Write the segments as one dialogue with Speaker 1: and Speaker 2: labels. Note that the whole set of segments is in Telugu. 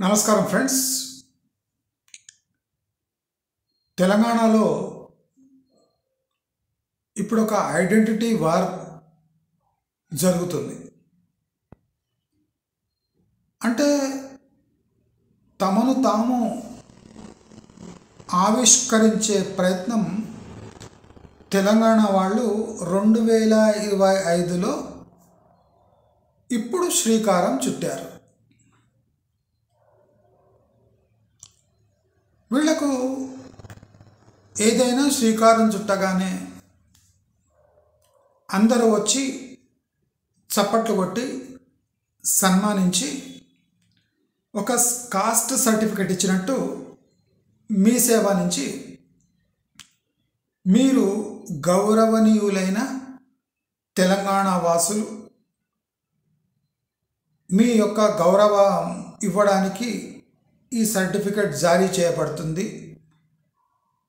Speaker 1: నమస్కారం ఫ్రెండ్స్. తెలంగాణలో ఇప్పుడు ఒక ఐడెంటిటీ వార్ జరుగుతుంది. అంటే తమను తాము ఆవిష్కరించే ప్రయత్నం తెలంగాణ వాళ్ళు 2025లో ఇప్పుడు శ్రీకారం చుట్టారు. వీళ్లకు ఏదైనా శ్రీకారం చుట్టగానే అందరూ వచ్చి చప్పట్లు కొట్టి సన్మానించి ఒక కాస్ట్ సర్టిఫికెట్ ఇచ్చినట్టు మీ సేవ నుంచి మీరు గౌరవనీయులైన తెలంగాణ వాసులు మీ యొక్క గౌరవం ఇవ్వడానికి ఈ సర్టిఫికెట్ జారీ చేయబడుతుంది.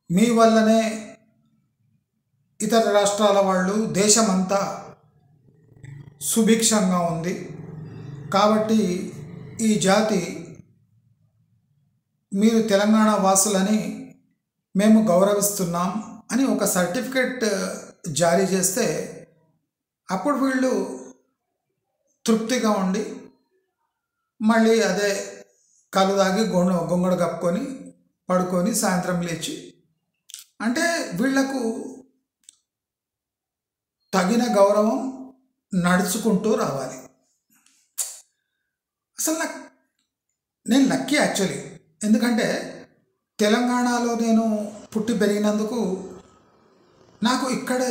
Speaker 1: మీ వల్లనే ఇతర రాష్ట్రాల వాళ్ళు దేశమంతా సుభిక్షంగా ఉంది కాబట్టి ఈ జాతి మీరు తెలంగాణ వాసులని మేము గౌరవిస్తున్నాం అని ఒక సర్టిఫికెట్ జారీ చేస్తే అప్పుడు వీళ్ళు తృప్తిగా ఉండి మళ్ళీ అదే కళ్ళు తాగి గొంగడు కప్పుకొని పడుకొని సాయంత్రం లేచి అంటే వీళ్లకు తగిన గౌరవం నడుచుకుంటూ రావాలి. అసలు నేను లక్కీ యాక్చువల్లీ. ఎందుకంటే తెలంగాణలో నేను పుట్టి పెరిగినందుకు నాకు ఇక్కడ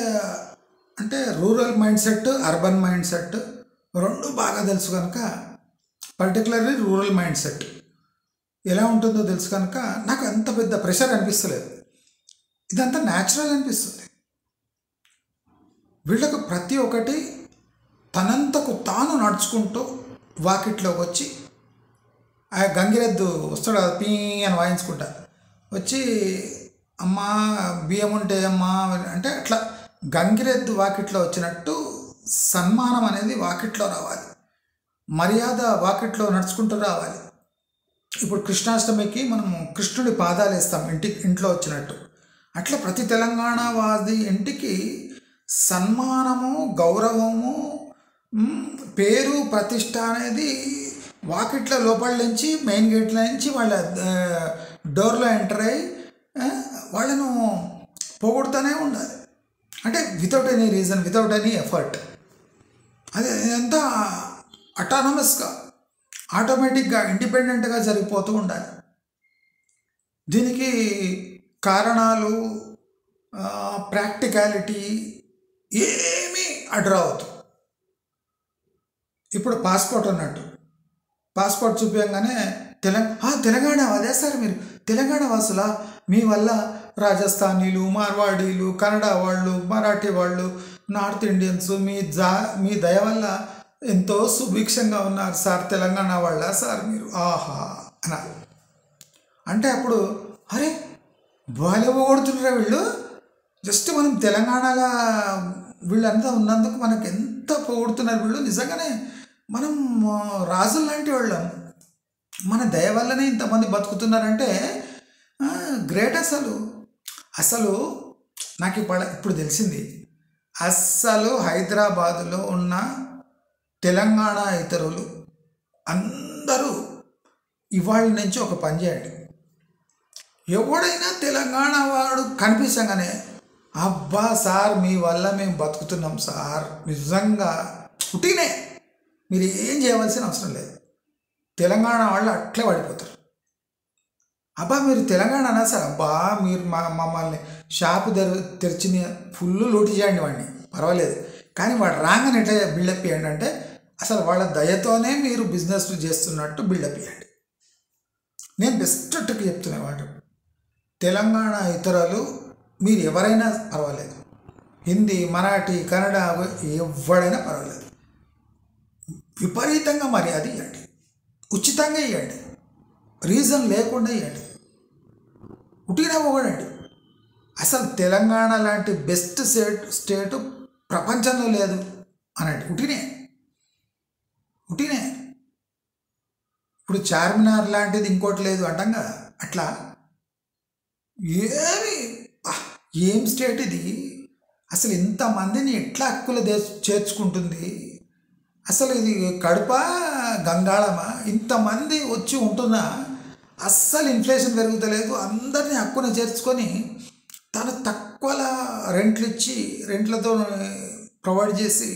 Speaker 1: అంటే rural mind set, urban mind set రెండు బాగా తెలుసు కనుక, పర్టికులర్లీ రూరల్ మైండ్ సెట్ ఎలా ఉంటుందో తెలుసు కనుక నాకు అంత పెద్ద ప్రెషర్ అనిపిస్తలేదు. ఇదంతా న్యాచురల్ అనిపిస్తుంది. వీళ్ళకు ప్రతి ఒక్కటి తనంతకు తాను నడుచుకుంటూ వాకిట్లోకి వచ్చి ఆ గంగిరెద్దు వస్తాడు పీ అని వాయించుకుంటా వచ్చి అమ్మా బియ్యం ఉంటే అమ్మా అంటే అట్లా గంగిరెద్దు వాకిట్లో వచ్చినట్టు సన్మానం అనేది వాకిట్లో రావాలి, మర్యాద వాకిట్లో నడుచుకుంటూ రావాలి. ఇప్పుడు కృష్ణాష్టమికి మనము కృష్ణుడి పాదాలు వేస్తాం ఇంట్లో వచ్చినట్టు. అట్లా ప్రతి తెలంగాణ వాది ఇంటికి సన్మానము, గౌరవము, పేరు, ప్రతిష్ట అనేది వాకిట్ల లోపల నుంచి మెయిన్ గేట్ల నుంచి వాళ్ళ డోర్లో ఎంటర్ అయ్యి వాళ్ళను పోగొడుతూనే ఉండాలి. అంటే without any reason, without any effort. అది ఎంత అటానమస్గా ఆటోమేటిక్గా ఇండిపెండెంట్గా జరిగిపోతూ ఉండాలి. దీనికి కారణాలు, ప్రాక్టికాలిటీ ఏమీ అడ్రావద్దు. ఇప్పుడు పాస్పోర్ట్ అన్నట్టు, పాస్పోర్ట్ చూపించగానే తెలంగాణ అదే సార్ మీరు తెలంగాణ వాసులా, మీ వల్ల రాజస్థానీలు, మార్వాడీలు, కన్నడ వాళ్ళు, మరాఠీ వాళ్ళు, నార్త్ ఇండియన్స్ మీ దయ వల్ల ఎంతో సుభిక్షంగా ఉన్నారు సార్, తెలంగాణ వాళ్ళ సార్ మీరు ఆహా అన్నారు. అంటే అప్పుడు అరే బాగా పొగొడుతున్నారా వీళ్ళు, జస్ట్ మనం తెలంగాణలో వీళ్ళంతా ఉన్నందుకు మనకు ఎంత పొగొడుతున్నారు వీళ్ళు, నిజంగానే మనం రాజులు లాంటి వాళ్ళం, మన దయ వల్లనే ఇంతమంది బతుకుతున్నారంటే గ్రేట్. అసలు నాకు ఇప్పుడు తెలిసింది, అస్సలు హైదరాబాదులో ఉన్న తెలంగాణ ఇతరులు అందరూ ఇవాళ నుంచి ఒక పని చేయండి. ఎవడైనా తెలంగాణ వాడు కనిపించగానే అబ్బా సార్ మీ వల్ల మేము బతుకుతున్నాం సార్, నిజంగా పుట్టినే మీరు ఏం చేయవలసిన అవసరం లేదు, తెలంగాణ వాళ్ళు అట్లే పడిపోతారు. అబ్బా మీరు తెలంగాణనా సార్, అబ్బా మీరు మమ్మల్ని షాపు తెరిచిన ఫుల్ లూటి చేయండి వాడిని పర్వాలేదు, కానీ వాడు రాగానే ఎట్లా బిల్డప్ చేయండి అంటే అసలు వాళ్ళ దయతోనే మీరు బిజినెస్ చేస్తున్నట్టు బిల్డప్ చేయండి. నేను బెస్ట్ ట్రిక్ చెప్తున్నా వాడు, తెలంగాణ ఇతరులు మీరు ఎవరైనా పర్వాలేదు, హిందీ, మరాఠీ, కన్నడ ఎవడైనా పర్వాలేదు, విపరీతంగా మర్యాద ఇవ్వండి, ఉచితంగా ఇవ్వండి, రీజన్ లేకుండా ఇవ్వండి, ఉట్టిగా పోగడండి. అసలు తెలంగాణ లాంటి బెస్ట్ స్టేటు ప్రపంచంలో లేదు అనండి, ఉట్టినే ఇప్పుడు చార్మినార్ లాంటిది ఇంకోటి లేదు అంటాం కదా, అట్లా ఏమి ఏం స్టేట్ ఇది? అసలు ఇంతమందిని ఎట్లా హక్కులు చేర్చుకుంటుంది? అసలు ఇది కడప గంగాళమా? ఇంతమంది వచ్చి ఉంటున్నా అస్సలు ఇన్ఫ్లేషన్ పెరుగుతలేదు. అందరినీ హక్కున చేర్చుకొని తను తక్కువ రెంట్లు ఇచ్చి రెంట్లతో ప్రొవైడ్ చేసి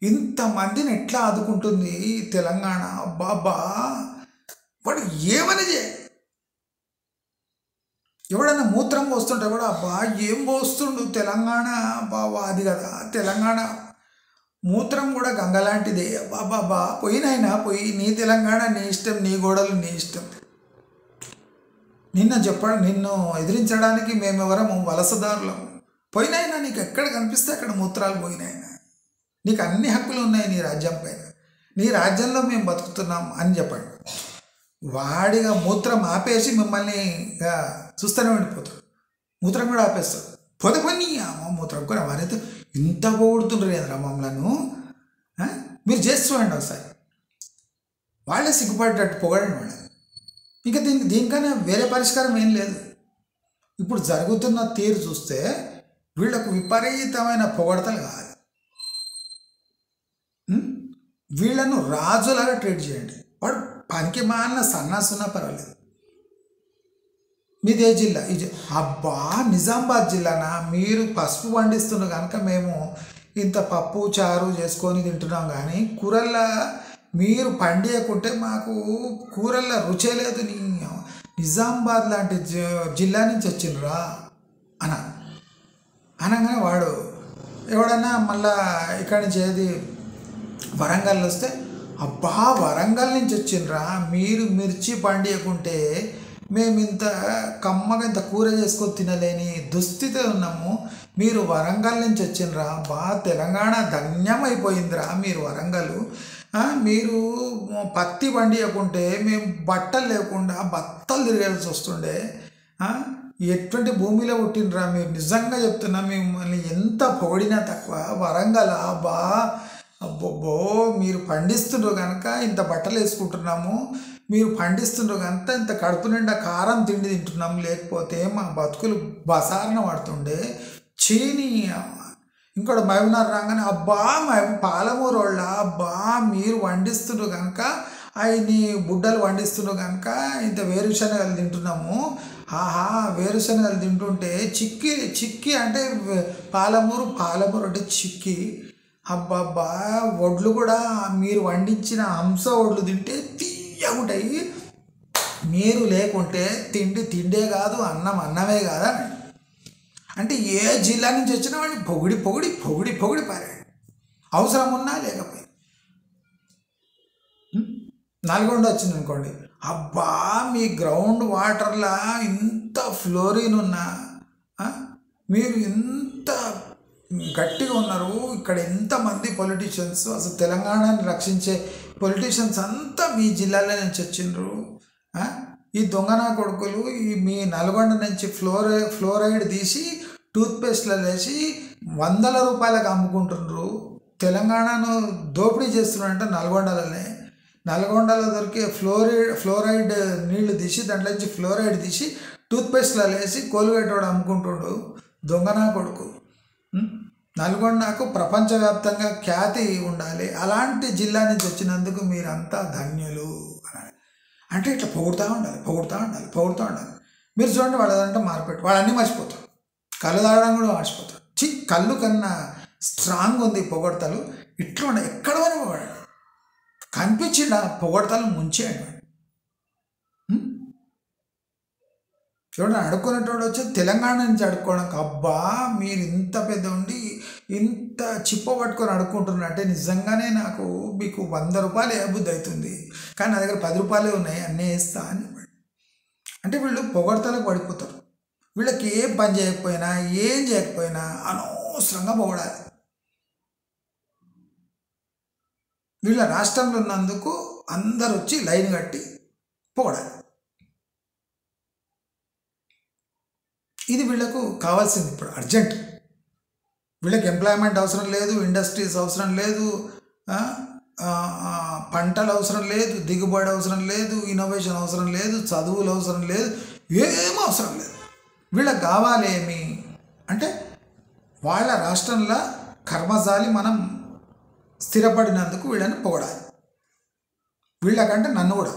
Speaker 1: ఇంతమందిని ఎట్లా ఆదుకుంటుంది తెలంగాణ? బాబా వాడు ఏమని ఎవడన్నా మూత్రం పోస్తుంటే కూడా అబ్బా ఏం పోస్తుండు తెలంగాణ బాబా, అది కదా తెలంగాణ మూత్రం కూడా గంగ లాంటిదే బాబా. పోయినైనా పోయి, నీ తెలంగాణ నీ ఇష్టం, నీ గోడలు నీ ఇష్టం. నిన్ను ఎదిరించడానికి మేమెవరము వలసదారులం. పోయినైనా నీకు ఎక్కడ కనిపిస్తే అక్కడ మూత్రాలు పోయినాయినా, నీకు అన్ని హక్కులు ఉన్నాయి నీ రాజ్యం పైన, నీ రాజ్యంలో మేము బతుకుతున్నాం అని చెప్పండి. వాడిగా మూత్రం ఆపేసి మిమ్మల్ని చూస్తూనే ఉండిపోతాడు. మూత్రం కూడా ఆపేస్తాడు. పొదపని మూత్రం కూడా వారైతే ఇంత పొగుడుతుండ్రు కదా మమ్మలను. మీరు చేసి చూడండి ఒకసారి, వాళ్ళే సిగ్గుపడేటట్టు పొగడండి వాళ్ళని. ఇంకా దీనికన్నా వేరే పరిష్కారం ఏం లేదు. ఇప్పుడు జరుగుతున్న తీరు చూస్తే వీళ్లకు విపరీతమైన పొగడతలు కాదు. వీళ్ళను రాజులాగా ట్రీట్ చేయండి. వాడు పనికి మాలిన సన్నాసున్నా పర్వాలేదు. మీదే జిల్లా? అబ్బా నిజామాబాద్ జిల్లానా? మీరు పసుపు పండిస్తున్నారు కనుక మేము ఇంత పప్పు చారు చేసుకొని తింటున్నాం, కానీ కూరల్లో మీరు పండియకుంటే మాకు కూరల్లో రుచే లేదు. నిజామాబాద్ లాంటి జిల్లా నుంచి వచ్చిండ్రా అనగానే వాడు ఎవడన్నా మళ్ళా ఇక్కడి నుంచి ఏది వరంగల్ వస్తే, అబ్బా వరంగల్ నుంచి వచ్చిండ్రా, మీరు మిర్చి పండియకుంటే మేము ఇంత కమ్మగా ఇంత కూర చేసుకొని తినలేని దుస్థితి ఉన్నాము, మీరు వరంగల్ నుంచి వచ్చిండ్రా, తెలంగాణ ధన్యమైపోయిందిరా మీరు వరంగల్. మీరు పత్తి పండియకుంటే మేము బట్టలు లేకుండా బత్తలు తిరగాల్సి వస్తుండే. ఎటువంటి భూమిలో పుట్టినరా మీరు? నిజంగా చెప్తున్నా, మిమ్మల్ని ఎంత పొగిడినా తక్కువ. వరంగల్ అబ్బో మీరు పండిస్తుండ్రు కనుక ఇంత బట్టలు వేసుకుంటున్నాము, మీరు పండిస్తుండ్రు కనుక ఇంత కడుపు నిండా కారం తిండి తింటున్నాము, లేకపోతే మా బతుకులు బసారన పడుతుండే. చీని ఇంకోటి మహబూబ్నగర్ రాగానే అబ్బా పాలమూరు వాళ్ళ, అబ్బా మీరు వండిస్తుండ్రు కనుక అవి బుడ్డలు వండిస్తుండ్రు కనుక ఇంత వేరుశనగలు తింటున్నాము. వేరుశనగలు తింటుంటే చిక్కి అంటే పాలమూరు అంటే చిక్కి. అబ్బబ్బా వడ్లు కూడా మీరు వండించిన హంస వడ్లు తింటే తీయగుంటాయి. మీరు లేకుంటే తిండే కాదు, అన్నమే కాదా అంటే ఏ జిల్లా నుంచి వచ్చినా వాడిని పొగిడి పారాడు, అవసరం ఉన్నా లేకపోయి. నల్గొండ వచ్చింది అనుకోండి, అబ్బా మీ గ్రౌండ్ వాటర్లా ఇంత ఫ్లోరిన్ ఉన్నా, మీరు ఎంత గట్టిగా ఉన్నారు, ఇక్కడ ఎంతమంది పొలిటీషియన్స్, అసలు తెలంగాణని రక్షించే పొలిటీషియన్స్ అంతా మీ జిల్లాలో నుంచి వచ్చిండ్రు. ఈ దొంగనా కొడుకులు ఈ మీ నల్గొండ నుంచి ఫ్లోరైడ్ తీసి టూత్పేస్ట్లో వేసి 100 రూపాయలకు అమ్ముకుంటుండ్రు. తెలంగాణను దోపిడీ చేస్తున్నారంటే నల్గొండలో దొరికే ఫ్లోరైడ్ నీళ్లు తీసి దాంట్లో నుంచి ఫ్లోరైడ్ తీసి టూత్పేస్ట్లో వేసి కోల్గేట్ వాడు అమ్ముకుంటుండు దొంగనా కొడుకు. నల్గొండకు ప్రపంచవ్యాప్తంగా ఖ్యాతి ఉండాలి. అలాంటి జిల్లా నుంచి వచ్చినందుకు మీరంతా ధన్యులు అంటే ఇట్లా పొగుడుతూ ఉండాలి. మీరు చూడండి, వాళ్ళదంటే మార్పెట్టు, వాళ్ళన్నీ మర్చిపోతారు. కళ్ళు తాగడం కూడా మర్చిపోతారు. కళ్ళు కన్నా స్ట్రాంగ్ ఉంది పొగడతలు. ఇట్లా ఉండ ఎక్కడ పొగడాడు కనిపించిండ పొగడతలు ముంచేయండి. చూడండి, అడుక్కునేటోడు వచ్చి తెలంగాణ నుంచి అడుక్కోవడానికి, అబ్బా మీరు ఇంత పెద్ద ఉండి ఇంత చిప్ప పట్టుకొని అడుక్కుంటున్నట్టే నిజంగానే నాకు మీకు 100 రూపాయలు ఏ బుద్ధి అవుతుంది, కానీ నా దగ్గర 10 రూపాయలే ఉన్నాయి, అన్నీ వేస్తా అని చెప్పండి. అంటే వీళ్ళు పొగడతలకు పడిపోతారు. వీళ్ళకి ఏం పని చేయకపోయినా ఏం చేయకపోయినా అనవసరంగా పొగడాలి. వీళ్ళ రాష్ట్రంలో ఉన్నందుకు అందరు వచ్చి లైన్ కట్టి పొగడాలి. ఇది వీళ్ళకు కావాల్సింది ఇప్పుడు అర్జెంట్. వీళ్ళకి ఎంప్లాయ్మెంట్ అవసరం లేదు, ఇండస్ట్రీస్ అవసరం లేదు, పంటలు అవసరం లేదు, దిగుబడి అవసరం లేదు, ఇన్నోవేషన్ అవసరం లేదు, చదువులు అవసరం లేదు, ఏం అవసరం లేదు. వీళ్ళకి కావాలేమి అంటే వాళ్ళ రాష్ట్రంలో కర్మజాలి మనం స్థిరపడినందుకు వీళ్ళని పొగడాలి. వీళ్ళకంటే నన్ను కూడా,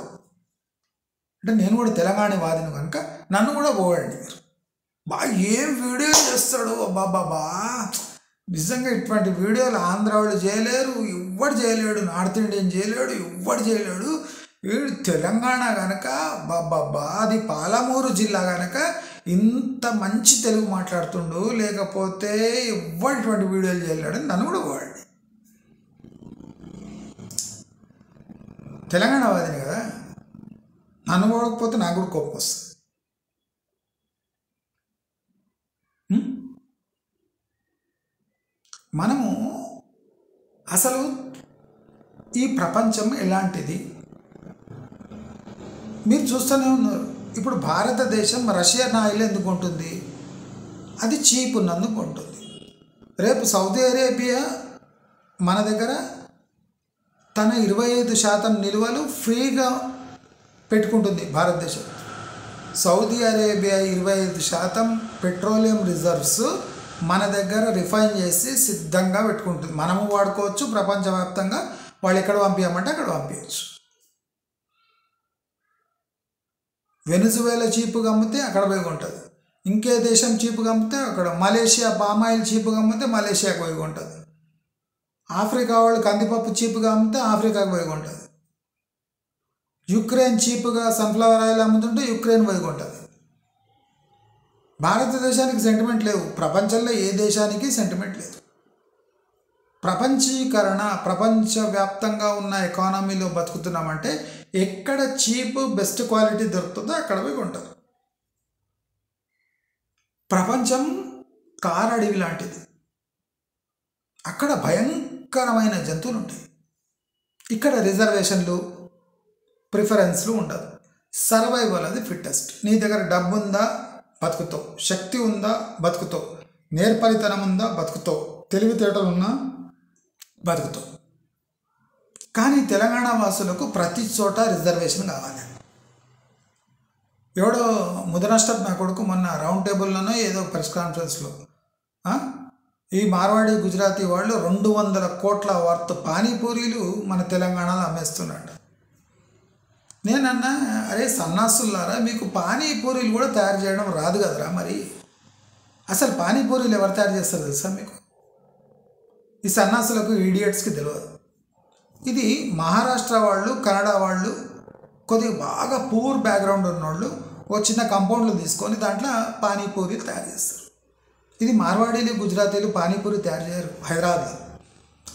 Speaker 1: అంటే నేను కూడా తెలంగాణ వాదిని కనుక నన్ను కూడా పొగడండి మీరు. బాగా ఏం వీడియో చేస్తాడు అబ్బాబాబా, నిజంగా ఇటువంటి వీడియోలు ఆంధ్ర వాళ్ళు చేయలేరు, ఎవ్వడు చేయలేడు, నార్త్ ఇండియన్ చేయలేడు, ఎవ్వడు చేయలేడు. వీడు తెలంగాణ కనుక బాబాబా, అది పాలమూరు జిల్లా కనుక ఇంత మంచి తెలుగు మాట్లాడుతుండు, లేకపోతే ఎవ్వడు ఇటువంటి వీడియోలు చేయలేడు. నన్ను కూడా పోవాడి. తెలంగాణ వాదిని కదా, నన్ను పోవకపోతే నాకు కూడా కోపం వస్తుంది. మనము అసలు ఈ ప్రపంచం ఎలాంటిది మీరు చూస్తూనే ఉన్నారు. ఇప్పుడు భారతదేశం రష్యన్ ఆయిల్ ఎందుకు ఉంటుంది? అది చీప్ ఉన్నందుకు ఉంటుంది. రేపు సౌదీ అరేబియా మన దగ్గర తన 25% నిల్వలు ఫ్రీగా పెట్టుకుంటుంది. భారతదేశం సౌదీ అరేబియా 25% పెట్రోలియం రిజర్వ్స్ మన దగ్గర రిఫైన్ చేసి సిద్ధంగా పెట్టుకుంటుంది. మనము వాడుకోవచ్చు, ప్రపంచవ్యాప్తంగా వాళ్ళు ఎక్కడ పంపించమంటే అక్కడ పంపించవచ్చు. వెనిజువేలా చీపుగా అమ్మితే అక్కడ పోయి ఉంటుంది, ఇంకే దేశం చీపుగా అమ్మితే అక్కడ, మలేషియా పామాయిల్ చీపుగా అమ్మితే మలేషియాకు పోయి ఉంటుంది, ఆఫ్రికా వాళ్ళు కందిపప్పు చీపుగా అమ్మితే ఆఫ్రికాకు పోయి ఉంటుంది, యుక్రెయిన్ చీపుగా సన్ఫ్లవర్ ఆయిల్ అమ్ముతుంటే యుక్రెయిన్ పోయి ఉంటుంది. భారతదేశానికి సెంటిమెంట్ లేవు, ప్రపంచంలో ఏ దేశానికి సెంటిమెంట్ లేదు. ప్రపంచీకరణ, ప్రపంచవ్యాప్తంగా ఉన్న ఎకానమీలో బతుకుతున్నామంటే ఎక్కడ చీప్ బెస్ట్ క్వాలిటీ దొరుకుతుందో అక్కడ పోయి కొంటారు. ప్రపంచం కారడవి లాంటిది, అక్కడ భయంకరమైన జంతువులు ఉంటాయి. ఇక్కడ రిజర్వేషన్లు, ప్రిఫరెన్స్లు ఉండదు. సర్వైవల్ అది ఫిట్టెస్ట్. నీ దగ్గర డబ్బు ఉందా బతుకుతావు, శక్తి ఉందా బతుకుతావు, నేర్పరితనం ఉందా బతుకుతావు, తెలివితేటలు ఉన్నా బతుకుతావు. కానీ తెలంగాణ వాసులకు ప్రతి చోట రిజర్వేషన్ కావాలి. ఎవడో ముదనష్టం నా కొడుకు మొన్న రౌండ్ టేబుల్లోనో ఏదో ప్రెస్ కాన్ఫరెన్స్లో ఈ మార్వాడి గుజరాతీ వాళ్ళు 200 కోట్ల వర్త్ పానీపూరీలు మన తెలంగాణలో అమ్మేస్తున్నాడు. నేనన్నా, అరే సన్నాసులారా, మీకు పానీపూరీలు కూడా తయారు చేయడం రాదు కదరా? మరి అసలు పానీపూరీలు ఎవరు తయారు చేస్తారు తెలుసా మీకు? ఈ సన్నాసులకు, ఈడియట్స్కి తెలియదు. ఇది మహారాష్ట్ర వాళ్ళు, కన్నడ వాళ్ళు, కొద్దిగా బాగా పూర్ బ్యాక్గ్రౌండ్ ఉన్నోళ్ళు ఓ చిన్న కంపౌండ్లు తీసుకొని దాంట్లో పానీపూరీలు తయారు చేస్తారు. ఇది మార్వాడీలు, గుజరాతీలు పానీపూరి తయారు చేయరు.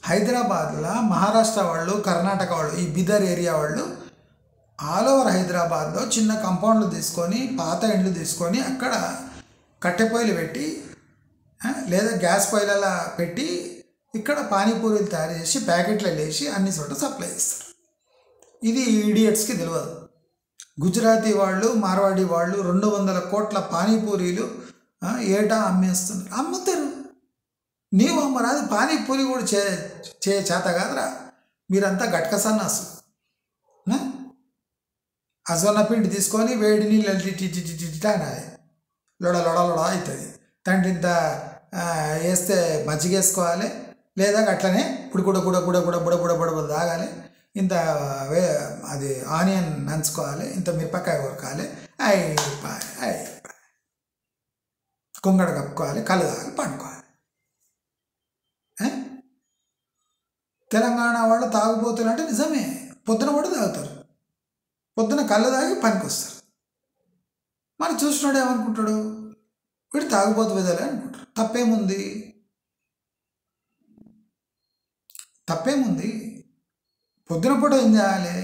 Speaker 1: హైదరాబాద్లో మహారాష్ట్ర వాళ్ళు, కర్ణాటక వాళ్ళు, ఈ బిదర్ ఏరియా వాళ్ళు ఆల్ ఓవర్ హైదరాబాద్లో చిన్న కంపౌండ్లు తీసుకొని, పాత ఇండ్లు తీసుకొని అక్కడ కట్టెపొయ్యిలు పెట్టి లేదా గ్యాస్ పొయ్యిలలో పెట్టి ఇక్కడ పానీపూరీలు తయారు చేసి ప్యాకెట్లు వేసి అన్ని చోట సప్లై చేస్తారు. ఇది ఈడియట్స్కి తెలియదు. గుజరాతీ వాళ్ళు, మార్వాడి వాళ్ళు 200 కోట్ల పానీపూరీలు ఏటా అమ్మేస్తున్నారు. అమ్ముతారు, నీవు అమ్మరాదు. పానీపూరి కూడా చేత కాదురా, మీరంతా గట్క సన్నాసు. అజొన్న పిండి తీసుకొని వేడి నీళ్ళు అనాలి, లొడ లొడ లొడ అవుతుంది. తండ్రి ఇంత వేస్తే మజ్జిగ వేసుకోవాలి, లేదా అట్లనే బుడ తాగాలి. ఇంత అది ఆనియన్ నంచుకోవాలి, ఇంత మిరపకాయ కొరకాలి, అయిపోయి కొంగడ కప్పుకోవాలి, కళ్ళు తాగాలి, పండుకోవాలి. తెలంగాణ వాళ్ళు తాగుబోతులు అంటే నిజమే, పొద్దున కూడా తాగుతారు, పొద్దున కళ్ళు తాగి పనికి వస్తారు. మరి చూసినాడు ఏమనుకుంటాడు, వీడు తాగుబోతు విధాలే అనుకుంటారు. తప్పేముంది? పొద్దున పూట ఏం చేయాలి?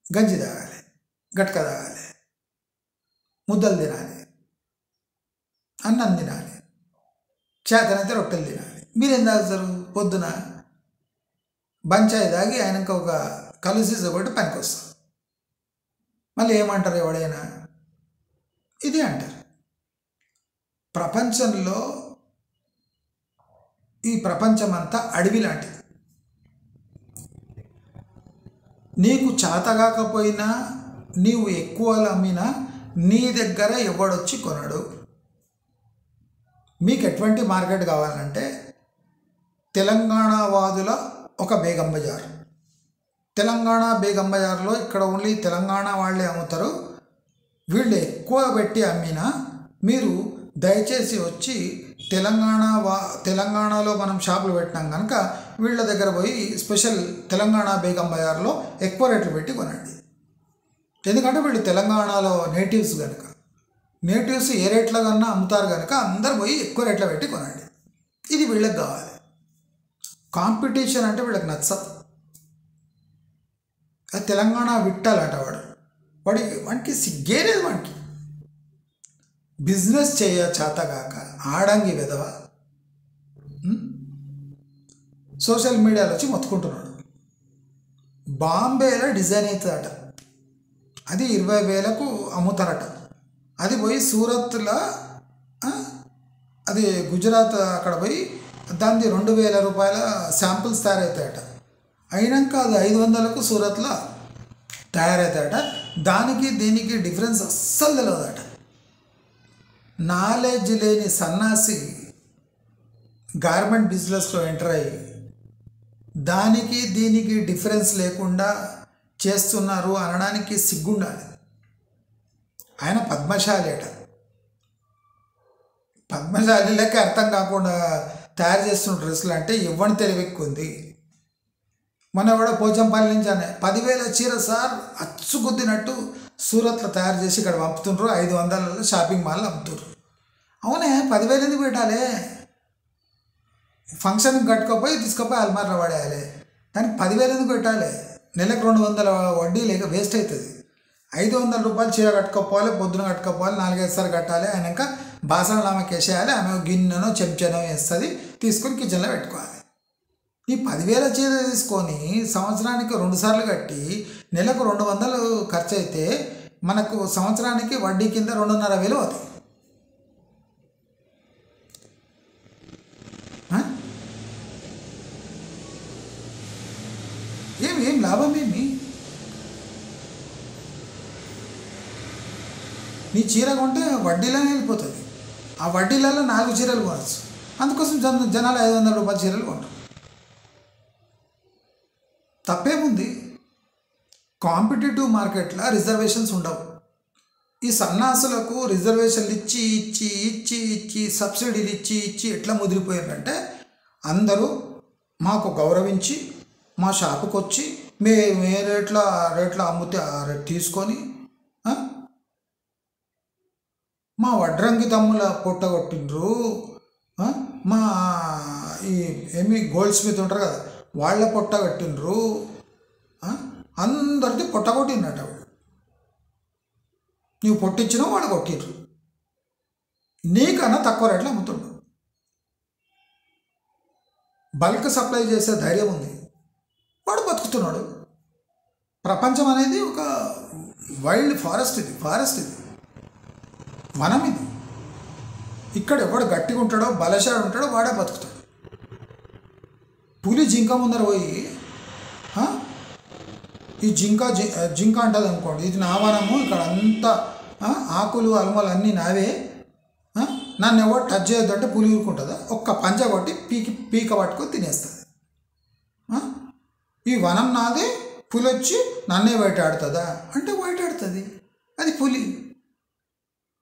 Speaker 1: గంజి తాగాలి, గట్క తాగాలి, ముద్దలు తినాలి, అన్నం తినాలి, చేతనైతే రొట్టెలు తినాలి. మీరేం తాగుతారు? పొద్దున బంచాయి తాగి ఆయనక ఒక కళ్ళు సీజ కొట్టి పనికి వస్తారు. మళ్ళీ ఏమంటారు ఎవడైనా? ఇది అంటారు. ప్రపంచంలో ఈ ప్రపంచమంతా అడవి లాంటిది. నీకు చేతగాకపోయినా నీవు ఎక్కువలు అమ్మినా నీ దగ్గర ఎవడొచ్చి కొనడు. మీకు ఎటువంటి మార్కెట్ కావాలంటే తెలంగాణ వాదుల ఒక బేగం బజార్. తెలంగాణ బేగం బజార్లో ఇక్కడ ఓన్లీ తెలంగాణ వాళ్ళే అమ్ముతారు. వీళ్ళు ఎక్కువ పెట్టి అమ్మినా మీరు దయచేసి వచ్చి తెలంగాణలో మనం షాపులు పెట్టినాం కనుక వీళ్ళ దగ్గర పోయి స్పెషల్ తెలంగాణ బేగం బజార్లో ఎక్కువ రేట్లు పెట్టి కొనండి. ఎందుకంటే వీళ్ళు తెలంగాణలో నేటివ్స్ కనుక, నేటివ్స్ ఏ రేట్ల కన్నా అమ్ముతారు కనుక అందరు పోయి ఎక్కువ రేట్లో పెట్టి కొనండి. ఇది వీళ్ళకి కావాలి. కాంపిటీషన్ అంటే వీళ్ళకి నచ్చదు. అది తెలంగాణ విట్టాలంట వాడికి సిగ్గేలేదు. వాడికి బిజినెస్ చేయ చేతగాక ఆడంగి వెధవ సోషల్ మీడియాలో వచ్చి మొత్తుకుంటున్నాడు. బాంబేలో డిజైన్ అవుతుందట, అది 20,000కు అమ్ముతారట. అది పోయి సూరత్లో, అది గుజరాత్, అక్కడ పోయి దాన్ని 2,000 రూపాయల శాంపుల్స్ తయారవుతాయట. అయినాక అది 500కు సూరత్లో తయారవుతాయట. దానికి దీనికి డిఫరెన్స్ అస్సలు తెలియదట. నాలెడ్జ్ లేని సన్నాసి గార్మెంట్ బిజినెస్లో ఎంటర్ అయ్యి దానికి దీనికి డిఫరెన్స్ లేకుండా చేస్తున్నారు అనడానికి సిగ్గుండాలి. ఆయన పద్మశాలి అట. పద్మశాలి లెక్క అర్థం కాకుండా తయారు చేస్తున్న డ్రెస్సులు అంటే ఇవ్వని తెలివెక్కుంది. మొన్న కూడా పోచంపల్లి నుంచి 10,000 చీర సార్ అచ్చుగుద్దినట్టు సూరత్లో తయారు చేసి ఇక్కడ పంపుతుండ్రు. 500లలో షాపింగ్ మాల్ అమ్ముతుండ్రు. అవునే 10,000 ఎందుకు పెట్టాలి? ఫంక్షన్కి కట్టుకోపోయి తీసుకుపోయి అల్మార్లో పడేయాలి. దానికి 10,000 ఎందుకు పెట్టాలి? నెలకు 200 వడ్డీ లేక వేస్ట్ అవుతుంది. 500 రూపాయలు చీర కట్టుకోపోవాలి, పొద్దున కట్టుకోపోవాలి, 4-5 సార్లు కట్టాలి. అయినాక బాసనలు ఆమెకి వేసేయాలి. ఆమె గిన్నెనో చెంచానో వేస్తుంది, తీసుకొని కిచెన్లో పెట్టుకోవాలి. ఈ 10,000 చీర తీసుకొని సంవత్సరానికి 2 సార్లు కట్టి నెలకు 200 ఖర్చు అయితే మనకు సంవత్సరానికి వడ్డీ కింద 2,500 అవుతాయి. ఏం లాభం ఏమి? నీ చీర కొంటే వడ్డీలోనే వెళ్ళిపోతుంది. ఆ వడ్డీలలో 4 చీరలు కొనవచ్చు. అందుకోసం జనాలు 500 రూపాయల చీరలు కొంటారు. తప్పేముంది? కాంపిటేటివ్ మార్కెట్లో రిజర్వేషన్స్ ఉండవు. ఈ సన్నాసులకు రిజర్వేషన్లు ఇచ్చి ఇచ్చి ఇచ్చి ఇచ్చి సబ్సిడీలు ఇచ్చి ఇచ్చి ఎట్లా ముదిరిపోయారంటే అందరూ మాకు గౌరవించి మా షాపుకి వచ్చి మేము ఏ రేట్లో అమ్మితే ఆ రేట్ తీసుకొని మా వడ్రంగి తమ్ముల పొట్టగొట్టిండ్రు. మా ఏమి గోల్డ్ స్మిత్ ఉంటారు కదా, వాళ్ళ పొట్టగొట్టిండ్రు. అందరిది పొట్టగొట్టిందట. నువ్వు పొట్టించినా వాళ్ళు కొట్టిండ్రు. నీకన్నా తక్కువ రేట్లో అమ్ముతుండ్రు. బల్క్ సప్లై చేసే ధైర్యం ఉంది, వాడు బతుకుతున్నాడు. ప్రపంచం అనేది ఒక వైల్డ్ ఫారెస్ట్ ఇది వనం ఇది. ఇక్కడ ఎవడు గట్టిగా ఉంటాడో బలశాడు ఉంటాడో వాడే బతుకుతాడు. పులి జింక ముందర పోయి ఈ జింక అంటుంది అనుకోండి, ఇది నా వనము, ఇక్కడ అంతా ఆకులు అలుమలు అన్నీ నావే, నన్ను ఎవరు టచ్ చేయొద్దు అంటే పులి ఊరుకుంటుందా? ఒక్క పంజ కొట్టి పీక పట్టుకొని తినేస్తుంది. ఈ వనం నాదే, పులి వచ్చి నన్నే వేటాడుతుందా అంటే వేటాడుతుంది. అది పులి.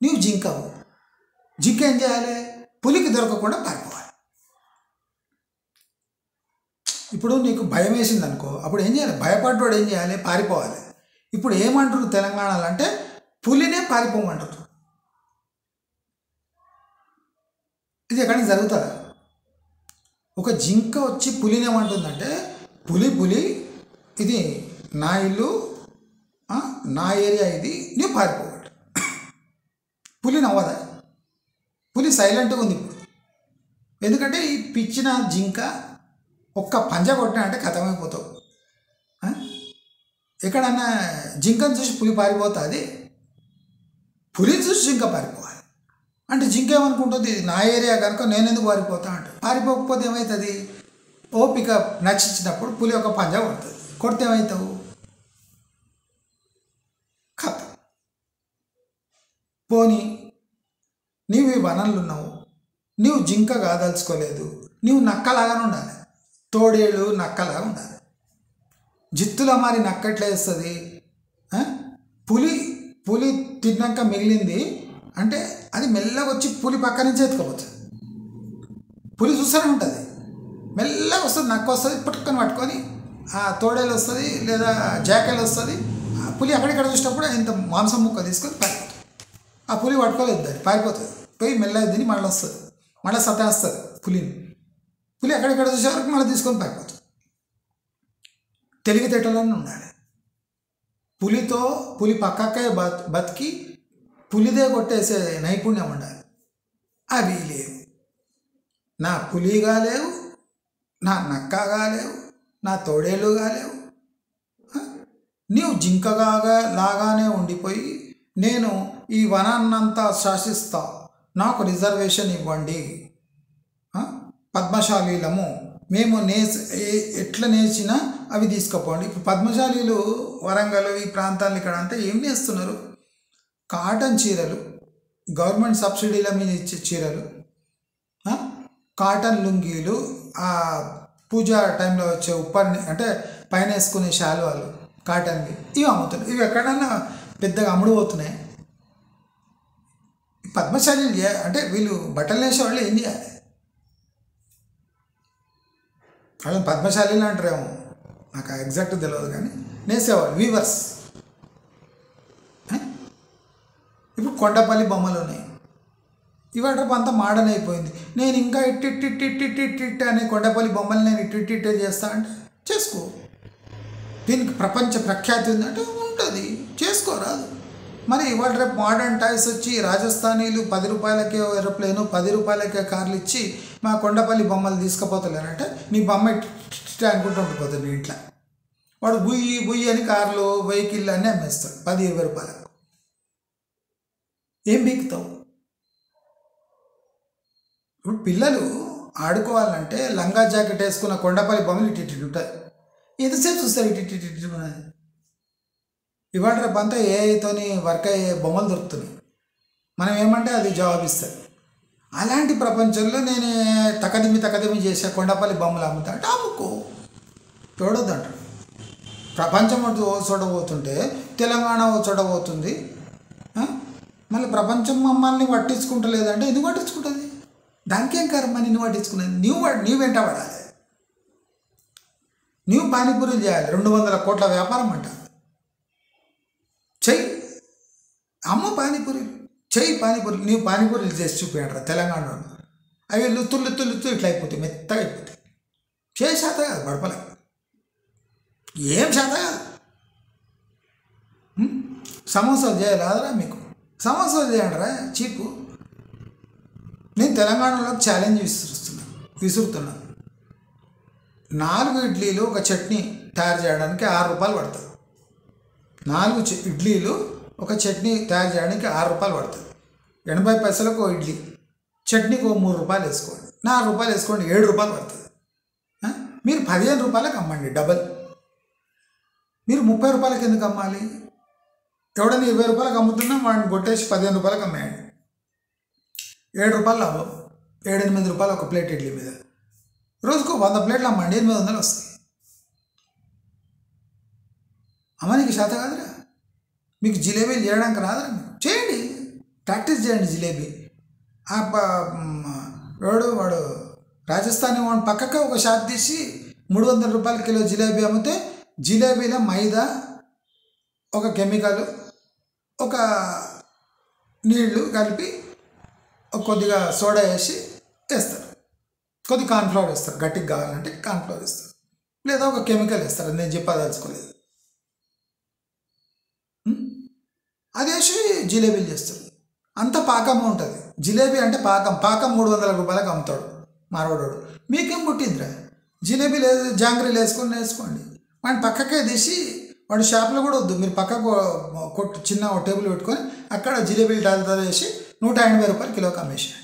Speaker 1: నీవు జింకవు. జింక ఏం చేయాలి? పులికి దొరకకుండా పారిపోవాలి. ఇప్పుడు నీకు భయం వేసింది అనుకో, అప్పుడు ఏం చేయాలి? భయపడ్డాడు ఏం చేయాలి? పారిపోవాలి. ఇప్పుడు ఏమంటారు తెలంగాణలో అంటే పులినే పారిపోమంటారు. ఇది ఎక్కడికి జరుగుతుందా? ఒక జింక వచ్చి పులినేమంటుందంటే, పులి ఇది నా ఇల్లు, నా ఏరియా, ఇది నీవు పారిపోవాలి. పులి నవ్వదా? పులి సైలెంట్గా ఉంది ఇప్పుడు. ఎందుకంటే ఈ పిచ్చిన జింక ఒక్క పంజ కొట్టినా అంటే ఖతమైపోతావు. ఎక్కడన్నా జింకను చూసి పులి పారిపోతుంది, పులిని చూసి జింక పారిపోవాలి. అంటే జింక ఏమనుకుంటుంది, ఇది నా ఏరియా కనుక నేను ఎందుకు పారిపోతా అంట. పారిపోకపోతే ఏమవుతుంది, ఓపిక నచ్చించినప్పుడు పులి ఒక పంజా కొడుతుంది. కొడితే ఏమవుతావు, కథ. పోనీ నీవు ఈ వనంలో ఉన్నావు, నీవు జింక కాదలుచుకోలేదు, నీవు నక్కలాగానే ఉండాలి, తోడేళ్ళు నక్కలాగా ఉండాలి. జిత్తుల మరి నక్కట్లే వేస్తుంది. పులి పులి తిన్నాక మిగిలింది అంటే అది మెల్లగా వచ్చి పులి పక్క నుంచి ఎత్తుకోపోతుంది. పులి చూస్తూనే ఉంటుంది, మెల్లగా వస్తుంది, నక్క వస్తుంది, పుట్టుకొని పట్టుకొని ఆ తోడేలు వస్తుంది లేదా జాకేలు వస్తుంది. ఆ పులి అక్కడిక్కడ చూసినప్పుడు ఇంత మాంసం ముక్క తీసుకొని పారిపోతుంది. ఆ పులి పట్టుకోలేదు, దాన్ని పారిపోతుంది, పోయి మెల్లగా తిని మళ్ళీ వస్తుంది, మళ్ళీ సతాస్తుంది పులిని. పులి అక్కడిక్కడ చూసే వరకు మళ్ళీ తీసుకొని పారిపోతుంది. తెలివితేటలను ఉండాలి. పులి పక్కకే బతికి పులిదే కొట్టేసే నైపుణ్యం ఉండాలి. అవి లేవు. నా పులిగా లేవు, నా నక్కగా లేవు, నా తోడేళ్ళుగా లేవు. నీవు జింకగా లాగానే ఉండిపోయి నేను ఈ వనాన్నంతా శాసిస్తా, నాకు రిజర్వేషన్ ఇవ్వండి, పద్మశాలీలము, మేము ఎట్లా నేర్చినా అవి తీసుకుపోండి. ఇప్పుడు పద్మశాలీలు వరంగల్ ఈ ప్రాంతాలు ఇక్కడ అంతా ఏం నేస్తున్నారు, కాటన్ చీరలు, గవర్నమెంట్ సబ్సిడీల మీద ఇచ్చే చీరలు, కాటన్ లుంగీలు, ఆ పూజా టైంలో వచ్చే ఉప్పర్ని అంటే పైన వేసుకునే శాలువాలు కాటన్వి, ఇవి అమ్ముతున్నాయి. ఇవి ఎక్కడన్నా పెద్దగా అమ్ముడు పోతున్నాయి. పద్మశాలీలు అంటే వీళ్ళు బట్టలు వేసే వాళ్ళు ఏం చేయాలి, వాళ్ళని పద్మశాలీలు అంటారేమో, నాకు ఎగ్జాక్ట్ తెలియదు, కానీ నేసేవాళ్ళు వీవర్స్. ఇప్పుడు కొండపల్లి బొమ్మలు ఉన్నాయి. ఇవాళ రేపు అంతా మోడర్న్ అయిపోయింది. నేను ఇంకా ఇట్టిట్టిట్టిట్టిట్టిట్ అనే కొండపల్లి బొమ్మలు నేను ఇట్టిట్టిట్టే చేస్తా అంటే చేసుకో. దీనికి ప్రపంచ ప్రఖ్యాతి ఉందంటే ఉంటుంది, చేసుకోరాదు. మరి ఇవాళ రేపు మోడర్న్ టాయ్స్ వచ్చి రాజస్థానీలు 10 రూపాయలకే ఏరోప్లేను 10 రూపాయలకే కార్లు ఇచ్చి మా కొండపల్లి బొమ్మలు తీసుకుపోతలేనంటే నీ బొమ్మ ఇట్లా అనుకుంటూ ఉండిపోతుంది నీ ఇంట్లో. వాడు బుయ్యి బుయ్యి అని కార్లు వెహికల్ అన్నీ అమ్మేస్తాడు 10-20 రూపాయలకు. ఏం బీకుతావు? ఇప్పుడు పిల్లలు ఆడుకోవాలంటే లంగా జాకెట్ వేసుకున్న కొండపల్లి బొమ్మలు ఇటు ఉంటాయి. ఎంతసేపు చూస్తారు ఇటు. ఇవాళ రేపు అంతా ఏఐతోని వర్క్ అయ్యే బొమ్మలు దొరుకుతున్నాయి. మనం ఏమంటే అది జవాబు ఇస్తుంది. అలాంటి ప్రపంచంలో నేను తకదిమి చేసే కొండపల్లి బొమ్మలు అమ్ముతా అంటే అమ్ముకో, చూడొద్దంటాడు. ప్రపంచం చూడబోతుంటే తెలంగాణ చూడబోతుంది. మళ్ళీ ప్రపంచం మమ్మల్ని పట్టించుకుంటలేదంటే ఎందుకు పట్టించుకుంటుంది? దానికేం కర్మ నిన్ను పట్టించుకున్నది? నీవు వెంట పడాలి, నీవు పానీపూరీలు చేయాలి, 200 కోట్ల వ్యాపారం అంట. చెయ్యి, అమ్మ పానీపూరీలు చెయ్యి, పానీపూరీలు. నీవు పానీపూరీలు చేసి చూపించరా తెలంగాణలో, అవి లుత్తులు ఇట్లా అయిపోతాయి, మెత్తగా అయిపోతాయి. శాత కాదు బడపల, ఏం శాత కాదు. సమోసాలు చేయాలి అదరా మీకు, సమోసాలు చేయండిరా చీపు. నేను తెలంగాణలో ఛాలెంజ్ విసురుతున్నాను. 4 ఇడ్లీలు ఒక చట్నీ తయారు చేయడానికి 6 రూపాయలు పడుతుంది. 4 ఇడ్లీలు ఒక చట్నీ తయారు చేయడానికి 6 రూపాయలు పడుతుంది. 80 పైసలకు ఇడ్లీ, చట్నీకి 3 రూపాయలు వేసుకోండి, 4 రూపాయలు వేసుకోండి, 7 రూపాయలు పడుతుంది. మీరు 15 రూపాయలకు అమ్మండి, డబల్. మీరు 30 రూపాయలకి ఎందుకు అమ్మాలి? ఎవడన్నా 20 రూపాయలకు అమ్ముతున్నా వాడిని కొట్టేసి 15 రూపాయలకు అమ్మేయండి. 7 రూపాయలు లాభం, 7-8 రూపాయలు ఒక ప్లేట్ ఇడ్లీ మీద. రోజుకు 100 ప్లేట్లు అమ్మండి, 800 వస్తాయి. అమ్మ నీకు శాత కాదురా, మీకు జిలేబీలు చేయడానికి రాదురా, చేయండి, ప్రాక్టీస్ చేయండి జిలేబీ. వాడు రాజస్థానీ వాడు పక్కకే ఒక షాప్ తీసి 300 రూపాయల కిలో జిలేబీ అమ్మితే జిలేబీలో మైదా, ఒక కెమికల్, ఒక నీళ్లు కలిపి కొద్దిగా సోడా వేసి వేస్తారు, కొద్ది కార్న్ఫ్లవర్ వేస్తారు, గట్టిగా కావాలంటే కార్న్ఫ్లవర్ వేస్తారు, లేదా ఒక కెమికల్ వేస్తారు, నేను చెప్పదలుచుకోలేదు. అది వేసి జిలేబీలు చేస్తారు. అంత పాకం ఉంటుంది. జిలేబీ అంటే పాకం 300 రూపాయలకు అమ్ముతాడు మార్వాడోడు. మీకేం పుట్టిందిరా? జిలేబీలు జాంగ్రీలు వేసుకోండి. వాడిని పక్కకే తీసి వాడు షాప్లో కూడా వద్దు, మీరు పక్కకు చిన్న టేబుల్ పెట్టుకొని అక్కడ జిలేబీలు డాల్తో వేసి ₹180 కిలోకి అమ్మేసాడు.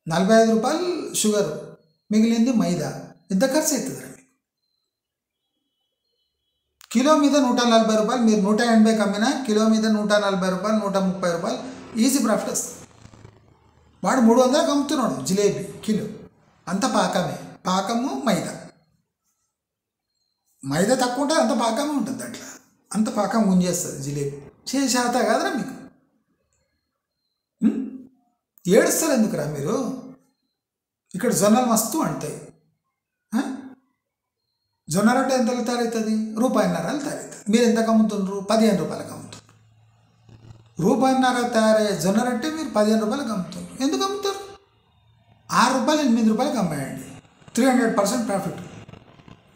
Speaker 1: 45 రూపాయలు షుగరు, మిగిలింది మైదా. ఎంత ఖర్చు అవుతుంది రా మీకు? కిలో మీద ₹140. మీరు 180కి అమ్మినా కిలో మీద ₹140, ₹130 ఈజీ ప్రాఫిట్ వస్తుంది. వాడు 300కి అమ్ముతున్నాడు జిలేబీ కిలో. అంత పాకమే, పాకము మైదా. మైదా తక్కువ ఉంటుంది, అంత పాకమే ఉంటుంది అట్లా. అంత పాకం గుంజేస్తుంది జిలేబీ. చేత కాదురా మీకు? ఏడుస్తారు ఎందుకురా మీరు? ఇక్కడ జొన్నలు మస్తు అంటాయి. జొన్న రొట్టె ఎంత తయారవుతుంది? ₹1.50 తయారవుతుంది. మీరు ఎంతకు అమ్ముతుండ్రు? ₹15 అమ్ముతారు. ₹1.50 తయారయ్యే జొన్న రొట్టె మీరు ₹15 అమ్ముతారు. ఎందుకు అమ్ముతారు? ₹6, ₹8 అమ్మాయండి. 300% ప్రాఫిట్.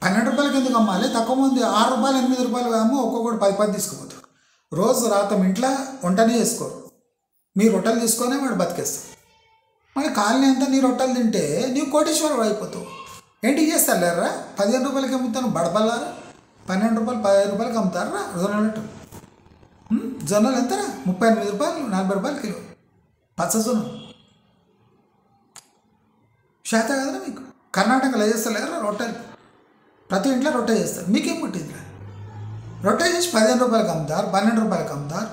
Speaker 1: ₹12 ఎందుకు అమ్మాలి? తక్కువ మంది ₹6, ₹8 అమ్మ ఒక్కొక్కటి 10 తీసుకుపోతారు. రోజు రాతం ఇంట్లో వంటనే చేసుకోరు. మీ రొట్టెలు తీసుకొని వాడు బతికేస్తావు. మరి కాలనీ అంతా నీ రొట్టెలు తింటే నీవు కోటీశ్వరుడు అయిపోతావు. ఏంటి చేస్తారు లేరా? ₹15 అమ్ముతాను బడబల్లారా? ₹12, ₹15 అమ్ముతారా జొన్న రొట్టెలు? జొన్నలు ఎంతరా? ₹38, ₹40 కిలో పచ్చ జొన్న. శాత కదరా మీకు? కర్ణాటకలో చేస్తలేరా రొట్టెలు? ప్రతి ఇంట్లో రొట్టె చేస్తారు. మీకేం పుట్టిందిరా? రొట్టె చేసి ₹15 అమ్ముతారు, ₹12 అమ్ముతారు.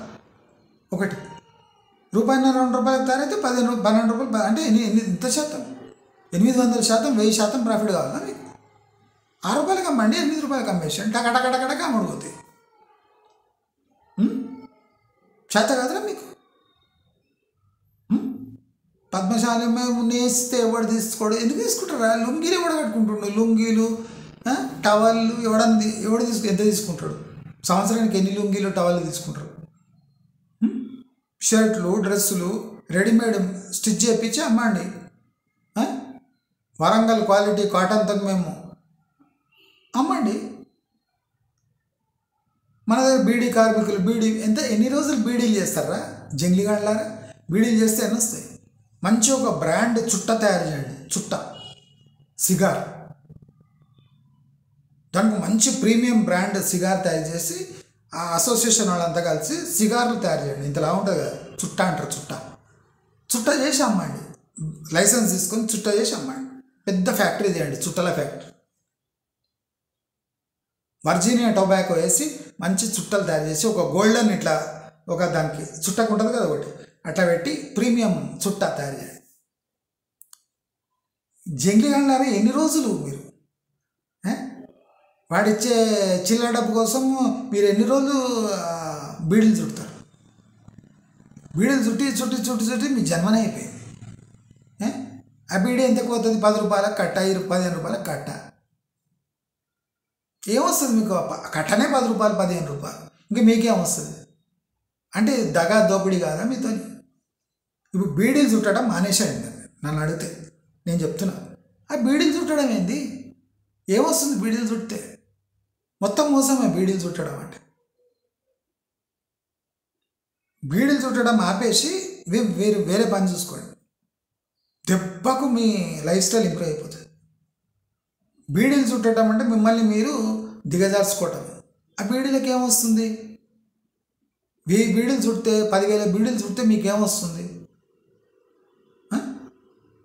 Speaker 1: ఒకటి ₹1.50, ₹2 తయారైతే ₹12 అంటే ఎంత శాతం? 800%, 1000% ప్రాఫిట్ కావాలా మీకు? ₹6 అమ్మండి, ₹8 అమ్మేసాను. టకటకటకటక అమ్ముడుపోతాయి. చేత కాదురా మీకు? పద్మశాలి నేస్తే ఎవడు తీసుకోడు? ఎందుకు తీసుకుంటారా? లుంగీలు ఎవడ కట్టుకుంటుండు? లుంగీలు, టవల్లు ఎవడు ఎంత తీసుకుంటాడు? సంవత్సరానికి ఎన్ని లుంగీలు టవల్లు తీసుకుంటారు? షర్ట్లు, డ్రెస్సులు రెడీమేడ్ స్టిచ్ చేయించి అమ్మండి. వరంగల్ క్వాలిటీ కాటన్తో మేము అమ్మండి. మన దగ్గర బీడీ కార్మికులు ఎన్ని రోజులు బీడీలు చేస్తారా? జంగ్లీగాళ్ళారా? బీడీలు చేస్తే ఎన్ని వస్తాయి? మంచి ఒక బ్రాండ్ చుట్ట తయారు చేయండి. చుట్ట సిగార్, దానికి మంచి ప్రీమియం బ్రాండ్ సిగార్ తయారు చేసి ఆ అసోసియేషన్ వాళ్ళంతా కలిసి సిగార్లు తయారు చేయండి. ఇంతలా ఉంటుంది కదా, చుట్ట అంటారు. చుట్ట చేసి అమ్మండి. లైసెన్స్ తీసుకొని చుట్ట చేసి అమ్మండి. పెద్ద ఫ్యాక్టరీ చేయండి, చుట్టల ఫ్యాక్టరీ. వర్జీనియా టొబాకో వేసి మంచి చుట్టలు తయారు చేసి ఒక గోల్డెన్ ఇట్లా ఒక దానికి చుట్టకు ఉంటుంది కదా ఒకటి, అట్లా పెట్టి ప్రీమియం చుట్ట తయారు చేయండి. జంగ్లీగాళ్ళారా ఎన్ని రోజులు మీరు? వాడిచ్చే చిల్లర డబ్బు కోసం మీరు ఎన్ని రోజులు బీడీలు చుడతారు? బీడీలు చుట్టి మీ జన్మనే అయిపోయింది. ఆ బీడీ ఎంతకు పోతుంది? ₹10 కట్ట, ₹15 కట్ట. ఏమొస్తుంది మీకు? కట్టనే ₹10, ₹15. ఇంకా మీకేం వస్తుంది? అంటే దగా దోపిడీ కాదా మీతో? ఇప్పుడు బీడీలు చుట్టడం మానేసేయండి. నన్ను అడిగితే నేను చెప్తున్నా, ఆ బీడీలు చుట్టడం ఏంది? ఏమొస్తుంది బీడీలు చుట్టే? మొత్తం మోసమే బీడీలు చుట్టడం అంటే. బీడీలు చుట్టడం ఆపేసి వేరే పని చూసుకోండి. దెబ్బకు మీ లైఫ్ స్టైల్ ఇంప్రూవ్ అయిపోతుంది. బీడీలు చుట్టడం అంటే మిమ్మల్ని మీరు దిగజార్చుకోవటం. ఆ బీడీలకు ఏమొస్తుంది? 1000 బీడీలు చుడితే, 10,000 బీడీలు చుడితే మీకేమొస్తుంది?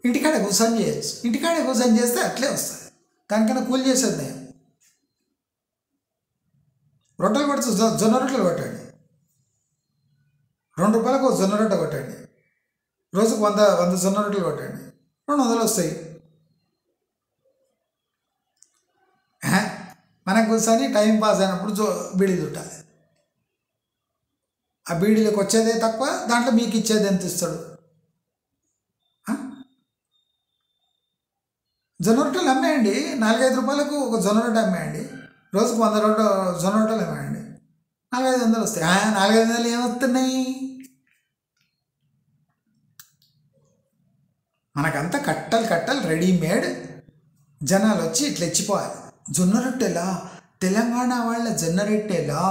Speaker 1: ఇంటికాడే కూర్చొని చేయొచ్చు. ఇంటికాడే కూర్చొని చేస్తే అట్లే వస్తుంది. దానికన్నా కూలి చేసేది నేను. రొట్టెలు కొడుతూ జొన్న రొట్టెలు కొట్టండి. ₹2 జొన్న రొట్టె కొట్టండి. రోజుకు 100 జొన్న రొట్టెలు కొట్టండి. 200 వస్తాయి. మనకు కూర్చొని టైం పాస్ అయినప్పుడు బీడీలు చుట్టాలి. ఆ బీడీలకు వచ్చేదే తక్కువ, దాంట్లో మీకు ఇచ్చేది ఎంత ఇస్తాడు? జొన్న రొట్టెలు అమ్మేయండి. ₹4-5 ఒక జొన్న రొట్టె అమ్మేయండి. రోజుకు 100 జొన్న రొట్టెలు అమ్మేయండి. 400-500 వస్తాయి. 400-500 ఏమొస్తున్నాయి? మనకంతా కట్టలు రెడీమేడ్. జనాలు వచ్చి ఇట్లా ఇచ్చిపోవాలి. జొన్న రొట్టెలా, తెలంగాణ వాళ్ళ జొన్న రొట్టెలా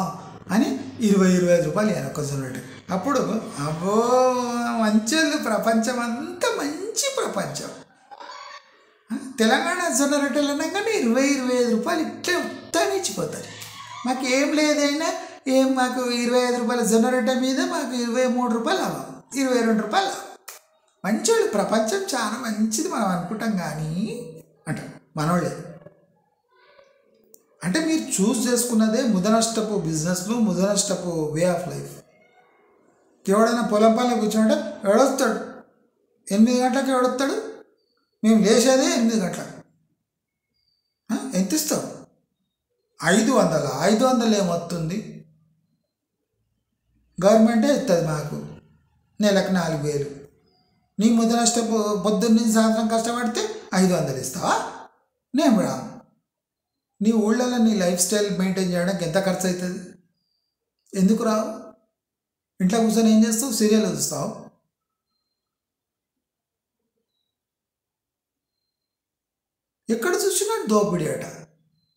Speaker 1: అని ₹20-25 ఒక జొన్న రొట్టె. అప్పుడు అబ్బో మంచోళ్ళు, ప్రపంచం అంతా మంచి ప్రపంచం. తెలంగాణ జొన్న రొట్టెలు అనగానే ₹20-25 ఇట్లే ఉత్తాన్ని ఇచ్చిపోతారు. మాకేం లేదైనా ఏం మాకు 25 రూపాయల జొన్న రొట్టె మీద మాకు 23 రూపాయలు లాభం, 22 రూపాయలు లాభం. మంచోళ్ళు, ప్రపంచం చాలా మంచిది మనం అనుకుంటాం కానీ అంటారు మనోళ్ళే. అంటే మీరు చూస్ చేసుకున్నదే ముదనష్టపు బిజినెస్లు, ముదనష్టపు వే ఆఫ్ లైఫ్. ఎవడైనా పొలం పనులు కూర్చుంటే ఎవడొస్తాడు 8 గంటలకు, ఎవడొస్తాడు? మేము లేచేదే 8 గంటలకు. ఎంత ఇస్తావు? 500. 500 ఏమొస్తుంది? గవర్నమెంటే ఇస్తుంది మాకు నెలకు 4000. నీ ముదనష్టపు పొద్దున్న నుంచి సాయంత్రం కష్టపడితే 500 ఇస్తావా? నేను రా. నీ ఊళ్ళలో నీ లైఫ్ స్టైల్ మెయింటైన్ చేయడానికి ఎంత ఖర్చు అవుతుంది? ఎందుకు రావు? ఇంట్లో కూర్చొని ఏం చేస్తావు? సీరియల్ చూస్తావు. ఎక్కడ చూసినా దోపిడీ అట.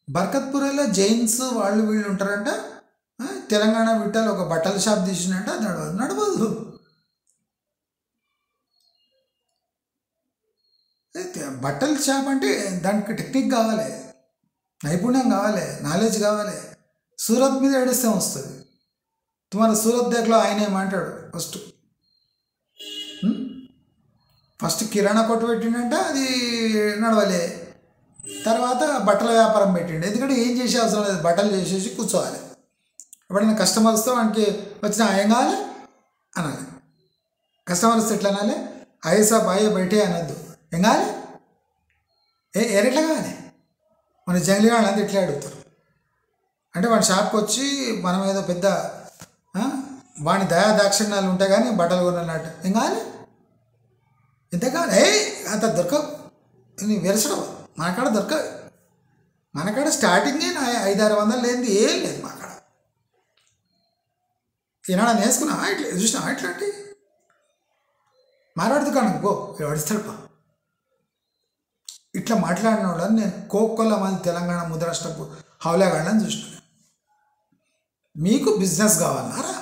Speaker 1: బర్కత్పురలో జైన్స్ వాళ్ళు వీళ్ళు ఉంటారంట. తెలంగాణ విట్టాలు ఒక బట్టల షాప్ తీసినట్ట, నడవదు. బట్టల షాప్ అంటే దానికి టెక్నిక్ కావాలి, నైపుణ్యం కావాలి, నాలెడ్జ్ కావాలి. సూరత్ మీద ఏడిస్తే వస్తుంది. తుమార సూరత్ దగ్గరలో ఆయన ఏమంటాడు? ఫస్ట్ కిరాణా కొట్టు పెట్టిండంట, అది నడవలే. తర్వాత బట్టల వ్యాపారం పెట్టిండు. ఎందుకంటే ఏం చేసే అవసరం లేదు, బట్టలు చేసేసి కూర్చోవాలి. ఎప్పుడైనా కస్టమర్ వస్తే వానికి వచ్చిన ఏం కావాలి అనాలి. కస్టమర్ వస్తే ఎట్లా అనాలి? ఐసా బాయే బయటే అనద్దు. ఏం కావాలి? ఎట్లా కావాలి? మన జంగ్లీ వాళ్ళంతా ఇట్లా అడుగుతారు. అంటే వాడి షాప్కి వచ్చి మనం ఏదో పెద్ద వాడి దయా దాక్షిణ్యాలు ఉంటాయి కానీ బట్టలు కొన్నట్టు. ఏం కావాలి? ఎంత కావాలి? అంత దొరకవు. నీ వెరసడం మనకాడ దొరకవు. మనకాడ స్టార్టింగే 500-600 లేనిది ఏం లేదు మాకాడ. ఈనాడు నేసుకున్నావా? ఇట్లా చూసినావా? ఇట్లాంటి మాట్లాడుతూ కానీ పో ఎవడిస్తాడు పా. ఇట్లా మాట్లాడిన వాళ్ళని నేను కోకొల్ల మంది తెలంగాణ ముద్రాష్టపు హౌలాగాళ్ళని చూసినాను. మీకు బిజినెస్ కావాలన్నారా?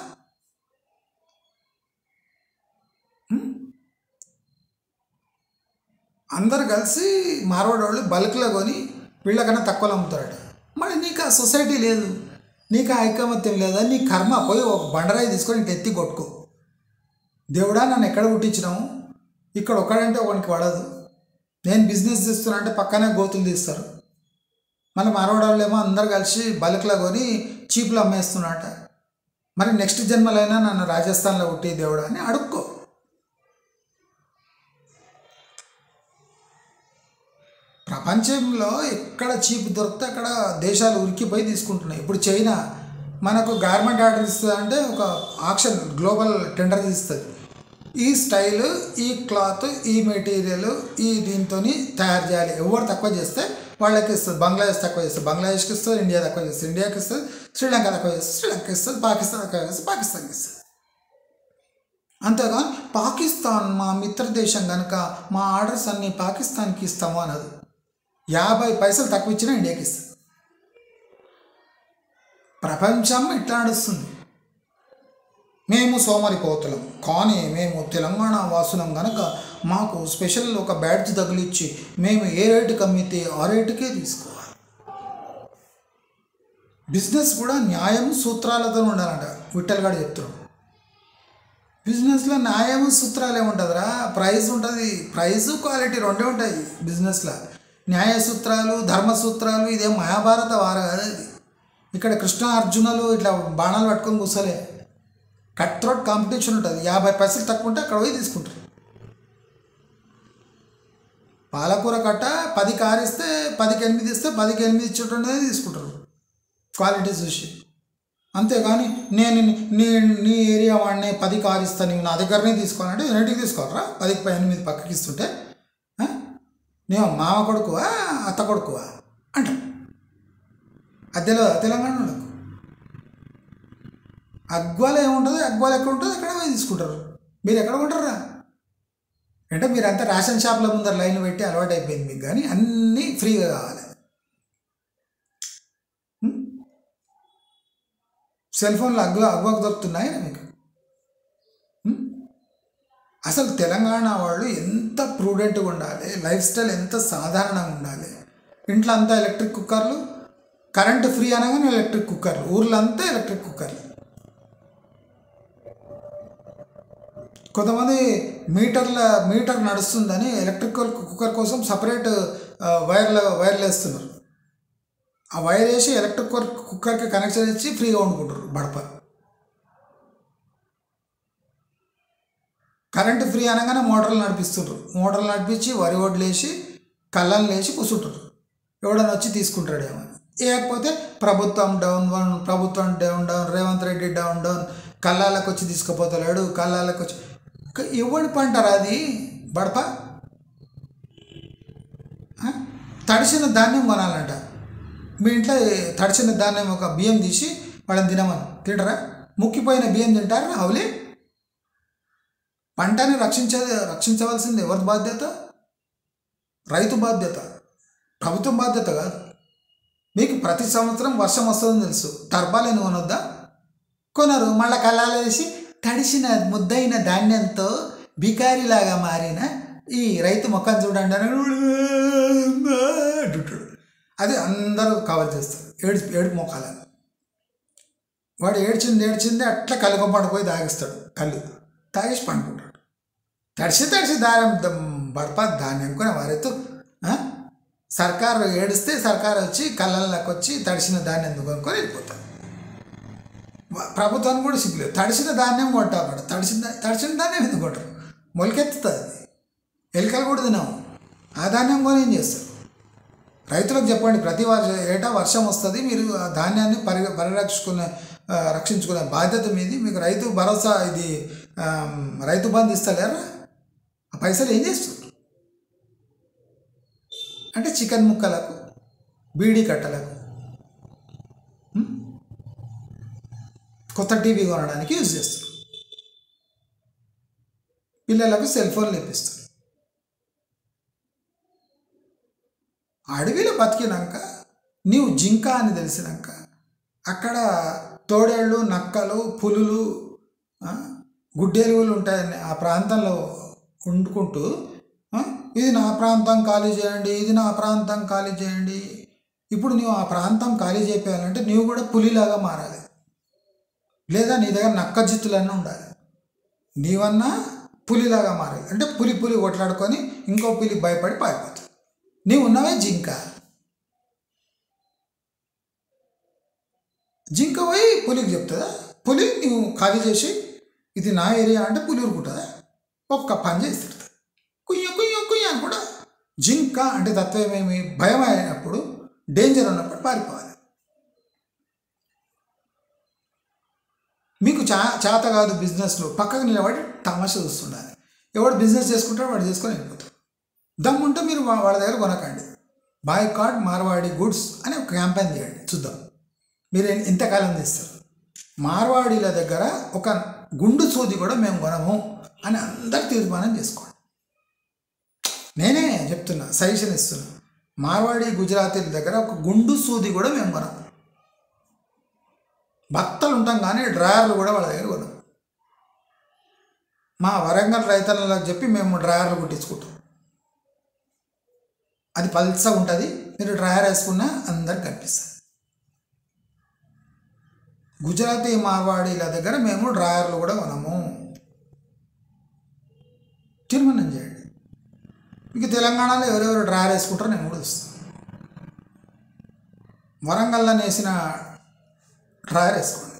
Speaker 1: అందరు కలిసి మార్వాడి వాళ్ళు బల్క్లో కొని వీళ్ళకన్నా తక్కువలో అమ్ముతారట. మరి నీకు ఆ సొసైటీ లేదు, నీకు ఆ ఐకమత్యం లేదా? నీ కర్మ. పోయి ఒక బండరాయి తీసుకొని ఇంటి ఎత్తి కొట్టుకో. దేవుడా నన్ను ఎక్కడ పుట్టించినావు? ఇక్కడ ఒకడంటే ఒకనికి పడదు. నేను బిజినెస్ చేస్తున్నా అంటే పక్కనే గోతులు తీస్తారు. మళ్ళీ మార్వాడి వాళ్ళు ఏమో అందరు కలిసి బల్క్లో కొని చీపులు అమ్మేస్తున్నట. మరి నెక్స్ట్ జన్మలైనా నన్ను రాజస్థాన్లో పుట్టి దేవుడా అని అడుక్కో. ప్రపంచంలో ఎక్కడ చీప్ దొరికితే అక్కడ దేశాలు ఉరికిపోయి తీసుకుంటున్నాయి. ఇప్పుడు చైనా మనకు గవర్నమెంట్ ఆర్డర్ ఇస్తుంది అంటే ఒక ఆక్షన్ గ్లోబల్ టెండర్ ఇస్తుంది. ఈ స్టైలు, ఈ క్లాత్, ఈ మెటీరియల్, ఈ దీంతో తయారు చేయాలి. ఎవరు తక్కువ చేస్తే వాళ్ళకి ఇస్తుంది. బంగ్లాదేశ్ తక్కువ చేస్తుంది, బంగ్లాదేశ్కి ఇస్తుంది. ఇండియా తక్కువ చేస్తుంది, ఇండియాకి ఇస్తుంది. శ్రీలంక తక్కువ చేస్తుంది, శ్రీలంక ఇస్తుంది. పాకిస్తాన్ తక్కువ చేస్తుంది, పాకిస్తాన్కి ఇస్తుంది. అంతేగాని పాకిస్తాన్ మా మిత్ర దేశం కనుక మా ఆర్డర్స్ అన్నీ పాకిస్తాన్కి ఇస్తాము అన్నది. 50 పైసలు తక్కువ ఇచ్చినా ఇండియాకి ఇస్తుంది. ప్రపంచం ఇట్లా నడుస్తుంది. మేము సోమరిపోతులం కానీ మేము తెలంగాణ వాసులం కనుక మాకు స్పెషల్ ఒక బ్యాడ్జ్ తగిలిచ్చి మేము ఏ రేటుకి అమ్మితే ఆ రేటుకే తీసుకోవాలి. బిజినెస్ కూడా న్యాయం సూత్రాలతో ఉండాలంట. విఠల్ గారు చెప్తున్నాడు. బిజినెస్లో న్యాయం సూత్రాలు ఏముంటుందిరా? ప్రైస్ ఉంటుంది. ప్రైస్ క్వాలిటీ రెండే ఉంటాయి బిజినెస్లో. న్యాయ సూత్రాలు, ధర్మ సూత్రాలు ఇదేం మహాభారత వార కాదు. ఇది ఇక్కడ కృష్ణ అర్జునులు ఇట్లా బాణాలు పట్టుకొని కూర్చోలే. కట్ త్రోట్ కాంపిటీషన్ ఉంటుంది. 50 పైసలు తక్కువ ఉంటే అక్కడ పోయి తీసుకుంటారు. పాలకూర కట్ట 10 కారిస్తే 10కి 8 ఇస్తే 10కి 8 ఇచ్చేటోనే తీసుకుంటారు క్వాలిటీ చూసి. అంతేగాని నేను నీ ఏరియా వాడిని 10 కారిస్తాను నువ్వు నా దగ్గరనే తీసుకోవాలంటే ఎన్నిటికి తీసుకోవాలరా? 10కి 8 పక్కకి ఇస్తుంటే నేను మామ కొడుకువా అత్త కొడుకువా అంటాం. అద్దెలో తెలంగాణలో అగ్వాలు ఏముంటుంది? అగ్వాలు ఎక్కడ ఉంటుంది అక్కడ పోయి తీసుకుంటారు. మీరు ఎక్కడ కొంటారా? అంటే మీరంతా రేషన్ షాప్ల ముందర లైన్ పెట్టి అలవాటు అయిపోయింది మీకు. కానీ అన్నీ ఫ్రీగా కావాలి. సెల్ ఫోన్లో అగ్వాకు దొరుకుతున్నాయి మీకు. అసలు తెలంగాణ వాళ్ళు ఎంత ప్రూడెంట్గా ఉండాలి, లైఫ్ స్టైల్ ఎంత సాధారణంగా ఉండాలి. ఇంట్లో అంతా ఎలక్ట్రిక్ కుక్కర్లు, కరెంటు ఫ్రీ అనగానే ఎలక్ట్రిక్ కుక్కర్లు, ఊర్లో అంతా ఎలక్ట్రిక్ కుక్కర్లు. కొంతమంది మీటర్ నడుస్తుందని ఎలక్ట్రిక్ కుక్కర్ కోసం సపరేట్ వైర్లు వేస్తున్నారు. ఆ వైర్ వేసి ఎలక్ట్రిక్ కుక్కర్కి కనెక్షన్ ఇచ్చి ఫ్రీగా వండుకుంటారు బడప. కరెంటు ఫ్రీ అనగానే మోటార్లు నడిపిస్తుంటారు. మోటార్లు నడిపించి వరి ఒడ్లు వేసి కళ్ళని లేచి కూర్చుంటారు. ఎవడన్నా వచ్చి తీసుకుంటాడేమో. లేకపోతే ప్రభుత్వం డౌన్, రేవంత్ రెడ్డి డౌన్, కళ్ళాలకు వచ్చి తీసుకుపోతలేడు, కళ్ళాలకు వచ్చి ఎవడి పంటారా అది బడప. తడిసిన ధాన్యం కొనాలంట. మీ ఇంట్లో తడిసిన ధాన్యం ఒక బియ్యం తీసి వాళ్ళని తినరా? ముక్కిపోయిన బియ్యం తింటారా? అవులే. పంటని రక్షించవలసింది ఎవరి బాధ్యత? రైతు బాధ్యత, ప్రభుత్వం బాధ్యత కాదు. మీకు ప్రతి సంవత్సరం వర్షం వస్తుందని తెలుసు, టర్బాలని కొనొద్దా? కొనరు. మళ్ళీ కళ్ళాలు వేసి తడిసిన ముద్దైన ధాన్యంతో బికారిలాగా మారిన ఈ రైతు ముఖం చూడండి అని అది అందరూ కవర్ చేస్తారు. ఏడుపు మొఖాలని. వాడు ఏడ్చింది అట్లా కలుగ పడిపోయి తాగిస్తాడు. కళ్ళు తాగేసి పండుకుంటాడు. తడిసి బడప ధాన్యం కొని వారైతే సర్కారు ఏడిస్తే సర్కారు వచ్చి కళ్ళల్లోకి వచ్చి తడిసిన ధాన్యం కొనుక్కొని వెళ్ళిపోతాడు. ప్రభుత్వానికి కూడా సిగ్గులేదు. తడిసిన ధాన్యం కొంటాడు. తడిసిన ధాన్యం ఎందుకు కొంటారు? మొలకెత్తుతుంది అది. ఎలుకలు కూడా తినవు. ఆ ధాన్యం కొని ఏం చేస్తారు? రైతులకు చెప్పండి, ప్రతి ఏటా వర్షం వస్తుంది, మీరు ఆ ధాన్యాన్ని రక్షించుకునే బాధ్యత మీది. మీకు రైతు భరోసా ఇది రైతు బంధు ఇస్తలేరా? ఆ పైసలు ఏం చేస్తారు అంటే చికెన్ ముక్కలకు, బీడీ కట్టలకు, కొత్త టీవీ కొనడానికి యూజ్ చేస్తారు. పిల్లలకు సెల్ ఫోన్లు ఇప్పిస్తారు. అడవిలో బతికినాక నీవు జింక అని తెలిసినాక అక్కడ తోడేళ్ళు, నక్కలు, పులులు, గుడ్డెలుగులు ఉంటాయని ఆ ప్రాంతంలో వండుకుంటూ ఇది నా ప్రాంతం ఖాళీ చేయండి, ఇది నా ప్రాంతం ఖాళీ చేయండి. ఇప్పుడు నీవు ఆ ప్రాంతం ఖాళీ చేయాలంటే నీవు కూడా పులిలాగా మారాలి, లేదా నీ దగ్గర నక్క జిత్తులన్నీ ఉండాలి. నీవన్నా పులిలాగా మారాలి. అంటే పులి కొట్లాడుకొని ఇంకో పులి భయపడి పారిపోతుంది. నీవు ఉన్నవే జింక. జింక పోయి పులికి చెప్తుందా? పులి నువ్వు ఖాళీ చేసి ఇది నా ఏరియా అంటే పులి ఊరుకుంటుందా? ఒక్క పని చేసి తిడుతుంది. కుయ్య కుయ్య కుయ్య అని కూడా. జింక అంటే తత్వమేమి? భయం అయినప్పుడు, డేంజర్ ఉన్నప్పుడు పారిపోవాలి. మీకు చేత కాదు బిజినెస్లో, పక్కకు నిలబడి తమాషా చూస్తుండాలి. ఎవడు బిజినెస్ చేసుకుంటాడో వాడు చేసుకొని వెళ్ళిపోతాడు. దమ్ముంటే మీరు వాళ్ళ దగ్గర కొనకండి. బాయ్కాట్ మార్వాడి గుడ్స్ అని ఒక క్యాంపెయిన్ చేయండి, చూద్దాం మీరు ఎంతకాలం తీస్తారు. మార్వాడీల దగ్గర ఒక గుండు సూది కూడా మేము కొనము అని అందరు తీర్మానం చేసుకోండి. నేనే చెప్తున్నా, సజెషన్ ఇస్తున్నా. మార్వాడి గుజరాతీల దగ్గర ఒక గుండు సూది కూడా మేము కొనము. బట్టలు ఉంటాం కానీ డ్రాయర్లు కూడా వాళ్ళ దగ్గర కొనము. మా వరంగల్ రైతన్నలకు చెప్పి మేము డ్రాయర్లు కుట్టించుకుంటాం. అది పల్సగా ఉంటుంది, మీరు డ్రాయర్ వేసుకున్నా అందరికి కనిపిస్తుంది. గుజరాతీ మార్వాడీల దగ్గర మేము డ్రాయర్లు కూడా కొనము. తీర్మానం చేయండి. మీకు తెలంగాణలో ఎవరెవరు డ్రాయర్ వేసుకుంటారో నేను కూడా చూస్తాను. వరంగల్లో నేసిన డ్రాయర్ వేసుకోండి,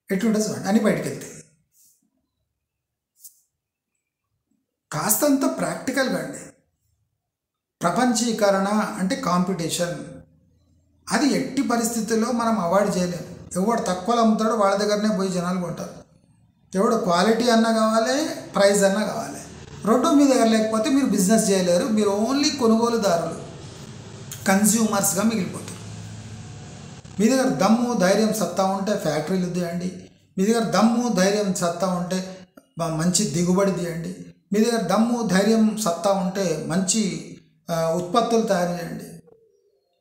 Speaker 1: ఎట్లుంటుంది చూడండి అని బయటికి వెళ్తే. కాస్తంత ప్రాక్టికల్గా అండి. ప్రపంచీకరణ అంటే కాంపిటీషన్, అది ఎట్టి పరిస్థితుల్లో మనం అవాయిడ్ చేయలేము. ఎవడు తక్కువలో అమ్ముతాడో వాళ్ళ దగ్గరనే పోయి జనాలు కొంటారు. ఎవడు క్వాలిటీ అన్నా కావాలి, ప్రైస్ అన్నా కావాలి. రెండు మీ దగ్గర లేకపోతే మీరు బిజినెస్ చేయలేరు. మీరు ఓన్లీ కొనుగోలుదారులు, కన్జ్యూమర్స్గా మిగిలిపోతారు. మీ దగ్గర దమ్ము ధైర్యం సత్తా ఉంటే ఫ్యాక్టరీలు తీయండి. మీ దగ్గర దమ్ము ధైర్యం సత్తా ఉంటే మంచి దిగుబడి తీయండి. మీ దగ్గర దమ్ము ధైర్యం సత్తా ఉంటే మంచి ఉత్పత్తులు తయారు చేయండి.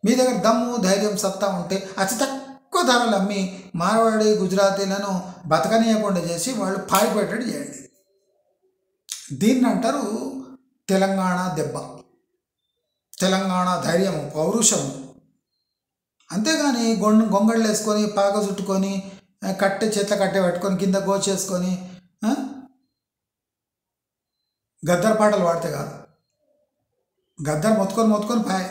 Speaker 1: మీ దగ్గర దమ్ము ధైర్యం సత్తా ఉంటే అతి తక్కువ ధరలు అమ్మి మార్వాడి గుజరాతీలను బతకనీయకుండా చేసి వాళ్ళు పారిపోయేటట్టు చేయండి. దీన్ని అంటారు తెలంగాణ దెబ్బ, తెలంగాణ ధైర్యము, పౌరుషము. అంతేగాని గొంగళ్ళు వేసుకొని పాక చుట్టుకొని కట్టె చేత కట్టె పట్టుకొని కింద గోచేసుకొని గద్దర్ పాటలు పాడితే కాదు. గద్దర్ మొత్తుకొని పాయ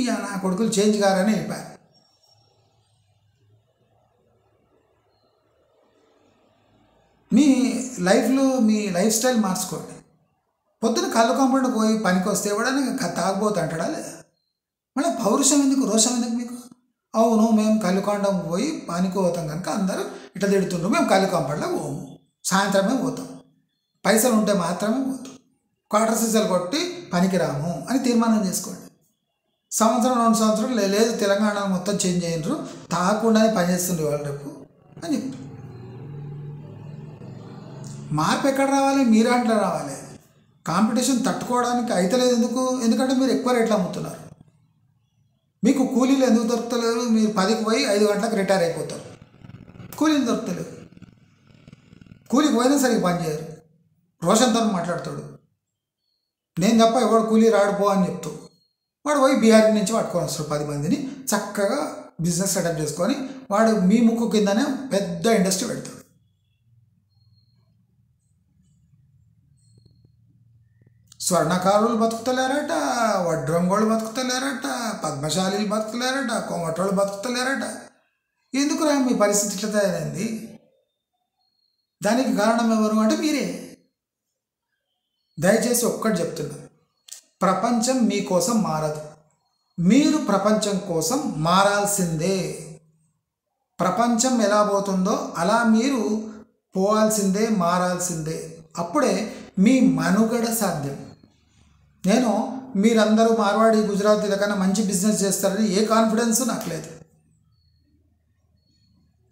Speaker 1: నా కొడుకులు చేంజ్ కారని వెళ్ళిపోయా. మీ లైఫ్లో మీ లైఫ్ స్టైల్ మార్చుకోండి. పొద్దున కళ్ళు కాంపౌండ్ పోయి పనికి వస్తే ఎవడన్నా తాగబోతు అంటాడా లేదా? మళ్ళీ పౌరుషం ఎందుకు, రోషం ఎందుకు మీకు? అవును మేము కళ్ళుకాండం పోయి పనికి పోతాం కనుక అందరూ ఇట్లా తిడుతుండ్రు, మేము కళ్ళు కాంపౌండ్లో పోము, సాయంత్రమే పోతాం, పైసలు ఉంటే మాత్రమే పోతాం, క్వార్టర్ సీజన్లు కొట్టి పనికి రాము అని తీర్మానం చేసుకోండి. సంవత్సరం 2 సంవత్సరాలు లేదు తెలంగాణ మొత్తం చేంజ్ అయ్యిండ్రు, తాగకుండానే పనిచేస్తుండ్రు వాళ్ళు రేపు అని చెప్తారు. మార్పు ఎక్కడ రావాలి? మీరాంట్లో రావాలి. కాంపిటీషన్ తట్టుకోవడానికి అయితలేదు ఎందుకు? ఎందుకంటే మీరు ఎక్కువ రేట్లు అమ్ముతున్నారు. మీకు కూలీలు ఎందుకు దొరుకుతలేరు? మీరు 10కి పోయి 5 గంటలకు రిటైర్ అయిపోతారు, కూలీలు దొరుకుతలేరు. కూలికి పోయినా సరిగ్గా పని చేయరు, రోషన్తో మాట్లాడతాడు, నేను తప్ప ఎవడు కూలీ రాడిపో అని చెప్తూ వాడు పోయి బీహార్ నుంచి పట్టుకొని వస్తాడు 10 మందిని, చక్కగా బిజినెస్ సెటప్ చేసుకొని వాడు మీ ముక్కు కిందనే పెద్ద ఇండస్ట్రీ పెడతాడు. స్వర్ణకారులు బతుకుతలేరట, వడ్రంగోళ్ళు బతుకుతలేరట, పద్మశాలీలు బతుకుతలేరట, కోమటోళ్ళు బతుకుతలేరట. ఎందుకురా మీ పరిస్థితి ఇట్లా తయారైంది? దానికి కారణం ఎవరు అంటే మీరే. దయచేసి ఒక్కటి చెప్తున్నా, ప్రపంచం మీకోసం మారదు, మీరు ప్రపంచం కోసం మారాల్సిందే. ప్రపంచం ఎలా పోతుందో అలా మీరు పోవాల్సిందే, మారాల్సిందే. అప్పుడే మీ మనుగడ సాధ్యం. నేను మీరందరూ మార్వాడి గుజరాతీల కన్నా మంచి బిజినెస్ చేస్తారని ఏ కాన్ఫిడెన్స్ నాకు లేదు.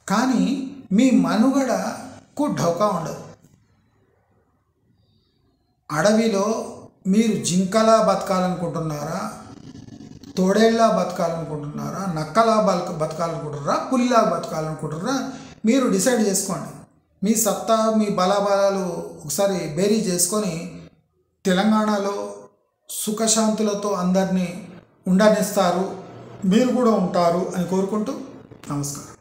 Speaker 1: కానీ మీ మనుగడకు ఢోకా ఉండదు. అడవిలో మీరు జింకలా బతకాలనుకుంటున్నారా, తోడేళ్ళలా బతకాలనుకుంటున్నారా, నక్కలా బతకాలనుకుంటున్నారా, పులిలా బతకాలనుకుంటున్నారా? మీరు డిసైడ్ చేసుకోండి. మీ సత్తా, మీ బలాబలాలు ఒకసారి బేరీ చేసుకొని తెలంగాణలో సుఖశాంతులతో అందరినీ ఉండనిస్తారు, మీరు కూడా ఉంటారు అని కోరుకుంటూ నమస్కారం.